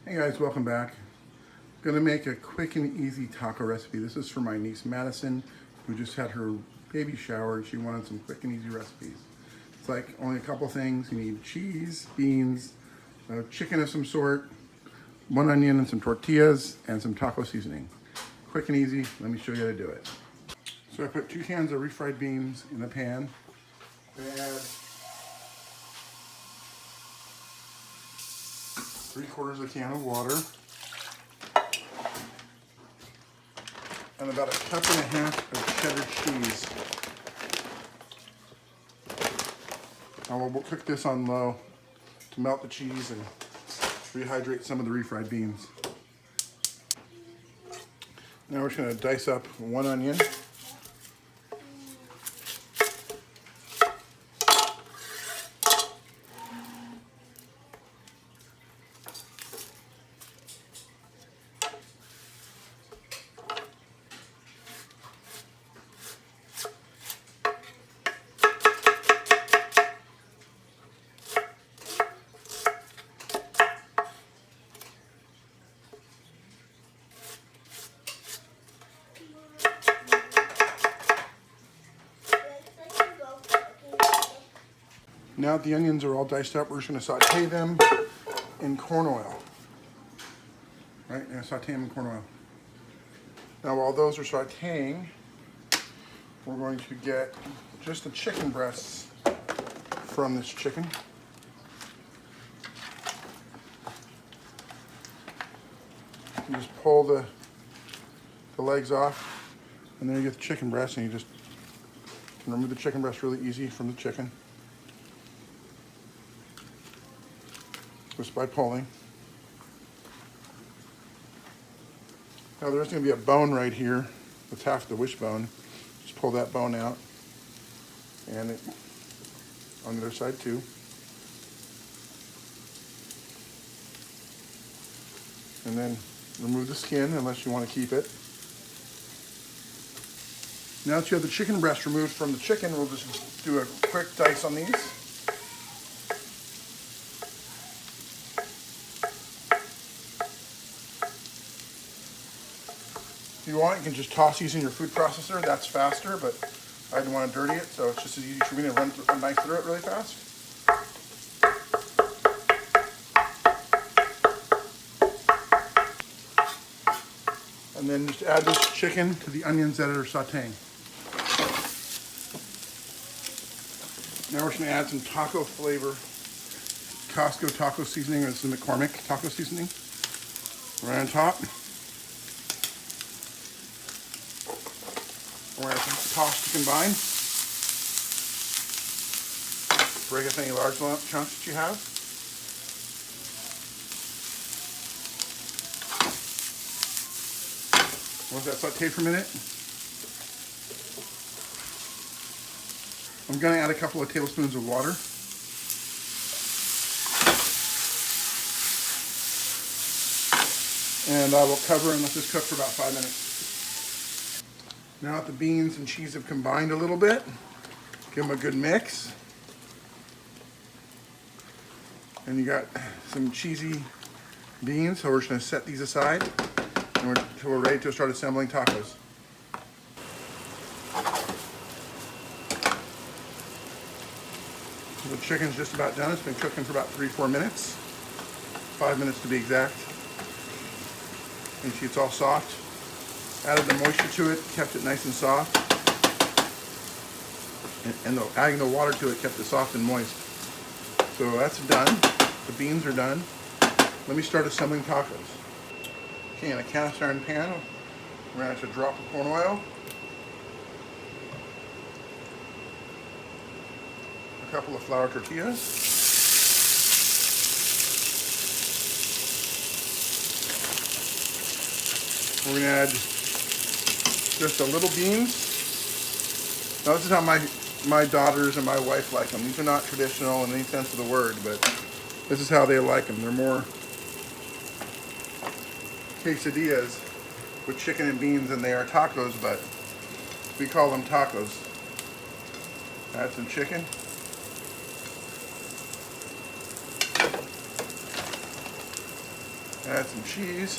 Hey guys, welcome back. I'm gonna make a quick and easy taco recipe. This is for my niece Madison, who just had her baby shower and she wanted some quick and easy recipes. It's like only a couple things. You need cheese, beans, chicken of some sort, one onion and some tortillas, and some taco seasoning. Quick and easy, let me show you how to do it. So I put 2 cans of refried beans in the pan. I add 3/4 of a can of water and about 1.5 cups of cheddar cheese. Now we'll cook this on low to melt the cheese and rehydrate some of the refried beans. Now we're just going to dice up 1 onion. Now that the onions are all diced up, we're just going to saute them in corn oil. Right, and saute them in corn oil. Now while those are sauteing, we're going to get just the chicken breasts from this chicken. You just pull the legs off, and then you get the chicken breast, and you just can remove the chicken breast really easy from the chicken. Just by pulling. Now there's going to be a bone right here. That's half the wishbone. Just pull that bone out, and it on the other side too. And then remove the skin unless you want to keep it. Now that you have the chicken breast removed from the chicken, we'll just do a quick dice on these. If you want, you can just toss these in your food processor. That's faster, but I didn't want to dirty it, so it's just as easy for me to run a knife through it really fast. And then just add this chicken to the onions that are sauteing. Now we're just going to add some taco flavor. Costco taco seasoning, or it's the McCormick taco seasoning. Right on top. We're going to toss to combine. Break up any large chunks that you have. Once that sauteed for a minute, I'm going to add a couple of tablespoons of water. And I will cover and let this cook for about 5 minutes. Now that the beans and cheese have combined a little bit, give them a good mix. And you got some cheesy beans, so we're just going to set these aside until we're ready to start assembling tacos. So the chicken's just about done. It's been cooking for about 3-4 minutes. 5 minutes to be exact. And you see it's all soft. Added the moisture to it, kept it nice and soft. And adding the water to it kept it soft and moist. So that's done. The beans are done. Let me start assembling tacos. Okay, in a cast iron pan, we're going to have to drop the corn oil. A couple of flour tortillas. We're going to add just a little beans. Now this is how my daughters and my wife like them. These are not traditional in any sense of the word, but this is how they like them. They're more quesadillas with chicken and beans than they are tacos, but we call them tacos. Add some chicken. Add some cheese.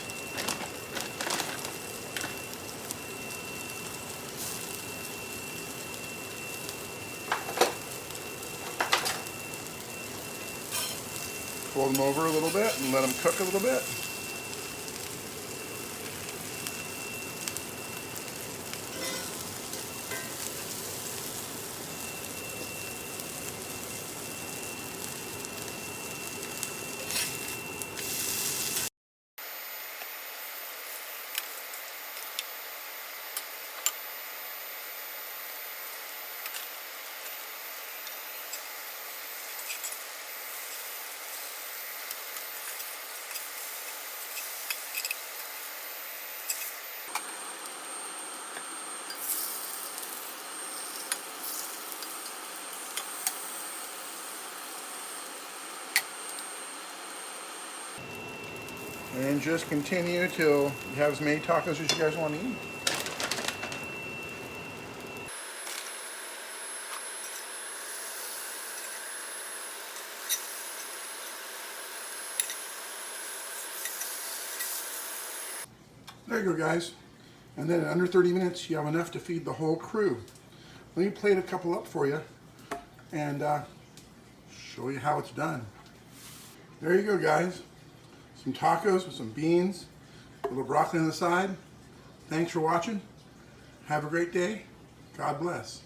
Fold them over a little bit and let them cook a little bit. And just continue till you have as many tacos as you guys want to eat. There you go, guys. And then in under 30 minutes, you have enough to feed the whole crew. Let me plate a couple up for you and show you how it's done. There you go, guys. Some tacos with some beans, a little broccoli on the side. Thanks for watching. Have a great day. God bless.